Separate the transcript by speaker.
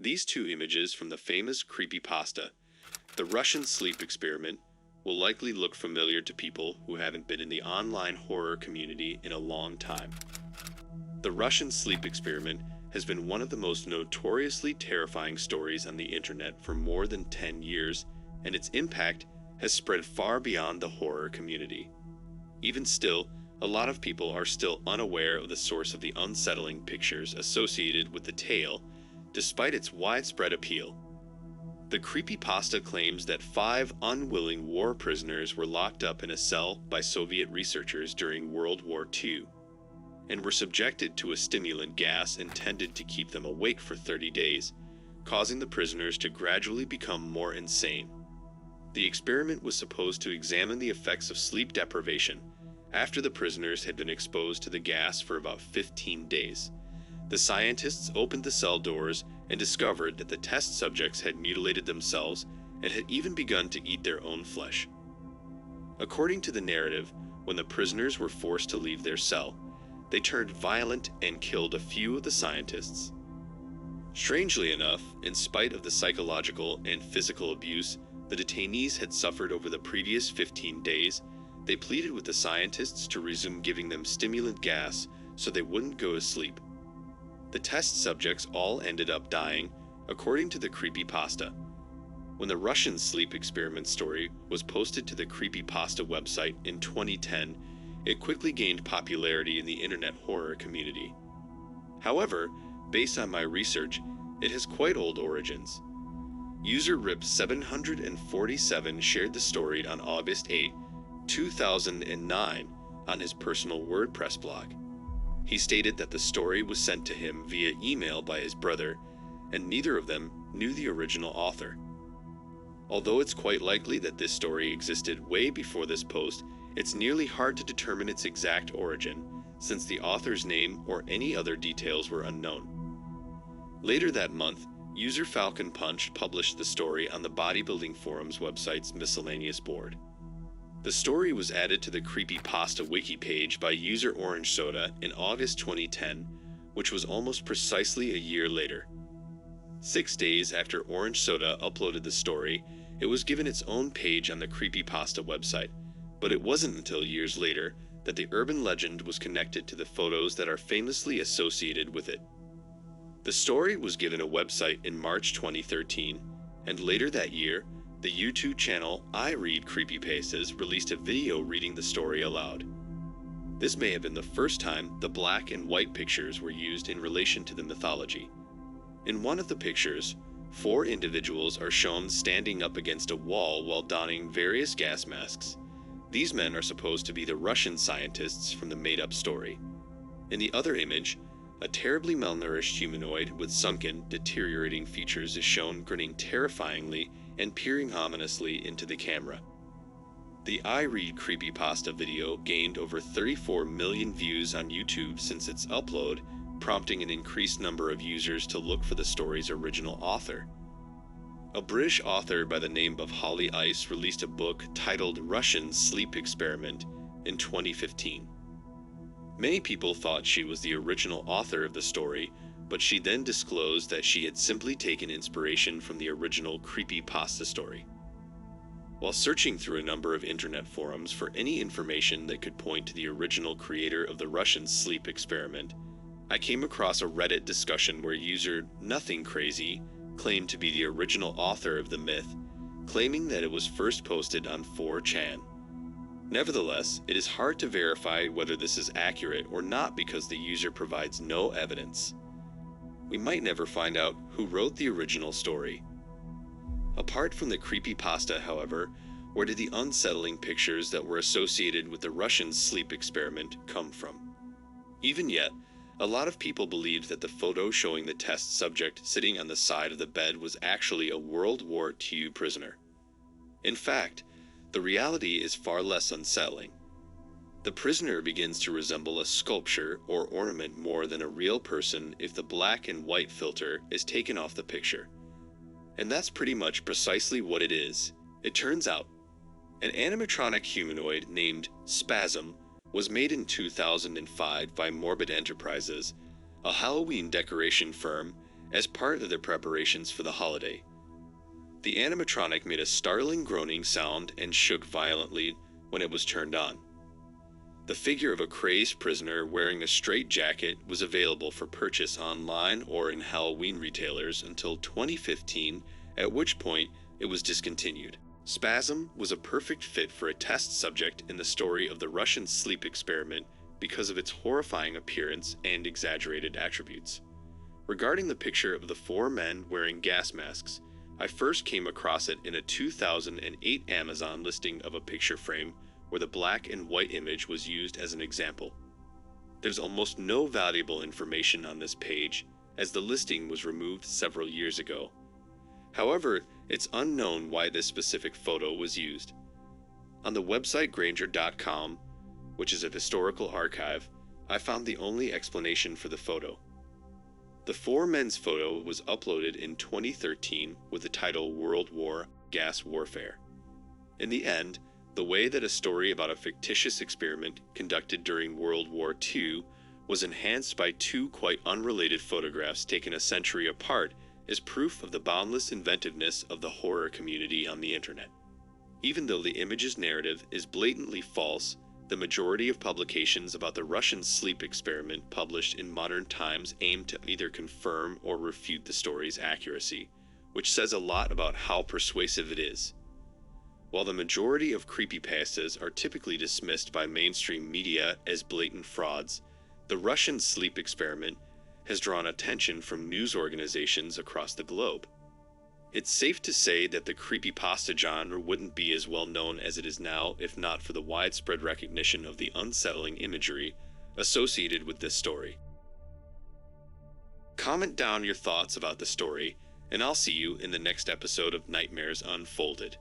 Speaker 1: These two images from the famous creepypasta, the Russian sleep experiment, will likely look familiar to people who haven't been in the online horror community in a long time. The Russian sleep experiment has been one of the most notoriously terrifying stories on the internet for more than 10 years, and its impact has spread far beyond the horror community. Even still, a lot of people are still unaware of the source of the unsettling pictures associated with the tale, despite its widespread appeal. The creepypasta claims that 5 unwilling war prisoners were locked up in a cell by Soviet researchers during World War II, and were subjected to a stimulant gas intended to keep them awake for 30 days, causing the prisoners to gradually become more insane. The experiment was supposed to examine the effects of sleep deprivation after the prisoners had been exposed to the gas for about 15 days. The scientists opened the cell doors and discovered that the test subjects had mutilated themselves and had even begun to eat their own flesh. According to the narrative, when the prisoners were forced to leave their cell, they turned violent and killed a few of the scientists. Strangely enough, in spite of the psychological and physical abuse the detainees had suffered over the previous 15 days, they pleaded with the scientists to resume giving them stimulant gas so they wouldn't go to sleep. The test subjects all ended up dying, according to the creepypasta. When the Russian sleep experiment story was posted to the creepypasta website in 2010, it quickly gained popularity in the internet horror community. However, based on my research, it has quite old origins. User RIP747 shared the story on August 8, 2009 on his personal WordPress blog. He stated that the story was sent to him via email by his brother, and neither of them knew the original author. Although it's quite likely that this story existed way before this post, it's nearly hard to determine its exact origin, since the author's name or any other details were unknown. Later that month, user Falcon Punch published the story on the bodybuilding forums website's miscellaneous board. The story was added to the creepypasta wiki page by user Orange Soda in August 2010, which was almost precisely a year later. 6 days after Orange Soda uploaded the story, it was given its own page on the creepypasta website, but it wasn't until years later that the urban legend was connected to the photos that are famously associated with it. The story was given a website in March 2013, and later that year, the YouTube channel I Read Creepypastas released a video reading the story aloud. This may have been the first time the black and white pictures were used in relation to the mythology. In one of the pictures, 4 individuals are shown standing up against a wall while donning various gas masks. These men are supposed to be the Russian scientists from the made-up story. In the other image, a terribly malnourished humanoid with sunken, deteriorating features is shown grinning terrifyingly and peering ominously into the camera. The I Read Creepypasta video gained over 34 million views on YouTube since its upload, prompting an increased number of users to look for the story's original author. A British author by the name of Holly Ice released a book titled Russian Sleep Experiment in 2015. Many people thought she was the original author of the story, but she then disclosed that she had simply taken inspiration from the original creepypasta story. While searching through a number of internet forums for any information that could point to the original creator of the Russian sleep experiment, I came across a Reddit discussion where user Nothing Crazy claimed to be the original author of the myth, claiming that it was first posted on 4chan. Nevertheless, it is hard to verify whether this is accurate or not because the user provides no evidence. We might never find out who wrote the original story. Apart from the creepypasta, however, where did the unsettling pictures that were associated with the Russian sleep experiment come from? Even yet, a lot of people believed that the photo showing the test subject sitting on the side of the bed was actually a World War II prisoner. In fact, the reality is far less unsettling. The prisoner begins to resemble a sculpture or ornament more than a real person if the black and white filter is taken off the picture. And that's pretty much precisely what it is. It turns out, an animatronic humanoid named Spasm was made in 2005 by Morbid Enterprises, a Halloween decoration firm, as part of their preparations for the holiday. The animatronic made a startling groaning sound and shook violently when it was turned on. The figure of a crazed prisoner wearing a straitjacket was available for purchase online or in Halloween retailers until 2015, at which point it was discontinued. Spasm was a perfect fit for a test subject in the story of the Russian sleep experiment because of its horrifying appearance and exaggerated attributes. Regarding the picture of the four men wearing gas masks, I first came across it in a 2008 Amazon listing of a picture frame where the black and white image was used as an example. There's almost no valuable information on this page, as the listing was removed several years ago. However, it's unknown why this specific photo was used. On the website Granger.com, which is a historical archive, I found the only explanation for the photo. The four men's photo was uploaded in 2013 with the title World War Gas Warfare. In the end, the way that a story about a fictitious experiment conducted during World War II was enhanced by two quite unrelated photographs taken a century apart is proof of the boundless inventiveness of the horror community on the internet. Even though the image's narrative is blatantly false, the majority of publications about the Russian sleep experiment published in modern times aim to either confirm or refute the story's accuracy, which says a lot about how persuasive it is. While the majority of creepypastas are typically dismissed by mainstream media as blatant frauds, the Russian sleep experiment has drawn attention from news organizations across the globe. It's safe to say that the creepypasta genre wouldn't be as well known as it is now if not for the widespread recognition of the unsettling imagery associated with this story. Comment down your thoughts about the story, and I'll see you in the next episode of Nightmares Unfolded.